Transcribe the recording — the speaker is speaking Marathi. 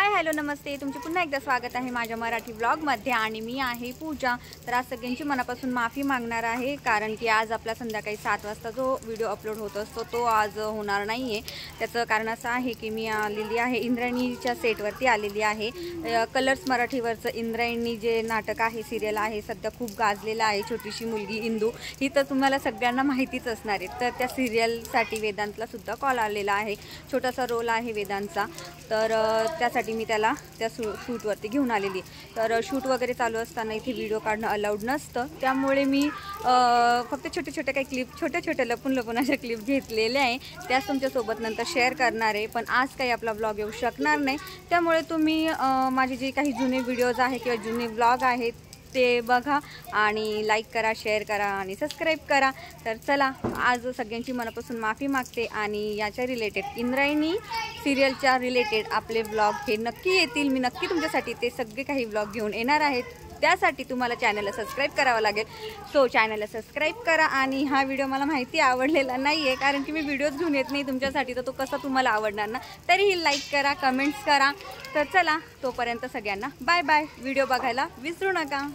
हाय हॅलो नमस्ते, तुमचे पुन्हा एकदा स्वागत आहे माझ्या मराठी ब्लॉगमध्ये आणि मी आहे पूजा। तर आज सगळ्यांची मनापासून माफी मागणार आहे, कारण की आज आपला संध्याकाळी 7 वाजता जो व्हिडिओ अपलोड होत असतो तो आज होणार नाही आहे। त्याचं कारण असं आहे की मी आलेली आहे इंद्रायणीच्या सेटवरती आलेली आहे। कलर्स मराठीवरचं इंद्रायणी जे नाटक आहे, सिरियल आहे, सध्या खूप गाजलेलं आहे। छोटीशी मुलगी इंदू ही तर तुम्हाला सगळ्यांना माहितीच असणार आहे। तर त्या सिरियलसाठी वेदांतला सुद्धा कॉल आलेला आहे, छोटासा रोल आहे वेदांतचा। तर त्यासाठी मी त्याला त्या शूटवरती घेऊन आलेली। तर शूट वगैरे चालू असताना इथे व्हिडिओ काढणं अलाउड नसतं, त्यामुळे मी फक्त छोटे छोटे काही क्लिप छोटे लपून अशा क्लिप घेतलेल्या आहे, त्याच तुमच्यासोबत नंतर शेअर करणार आहे। पण आज काही आपला ब्लॉग येऊ शकणार नाही, त्यामुळे तुम्ही माझे जे काही जुने व्हिडिओज आहे किंवा जुने ब्लॉग आहेत ते बघा आणि लाईक करा, शेअर करा आणि सबस्क्राईब करा। तर चला, आज सगळ्यांची मनापासून माफी मागते आणि याच्या रिलेटेड इंद्रायणी सिरियलच्या रिलेटेड आपले ब्लॉग हे नक्की येतील। मी नक्की तुमच्यासाठी ते सगळे काही ब्लॉग घेऊन येणार आहेत। त्यासाठी तुम्हाला चॅनलला सबस्क्राईब करावं लागेल। सो चॅनलला सबस्क्राईब करा। आणि हा व्हिडिओ मला माहिती आवडलेला नाही आहे, कारण की मी व्हिडिओज घेऊन येत नाही तुमच्यासाठी, तर तो कसा तुम्हाला आवडणार ना। तरीही लाईक करा, कमेंट्स करा। तर चला, तोपर्यंत सगळ्यांना बाय बाय। व्हिडिओ बघायला विसरू नका।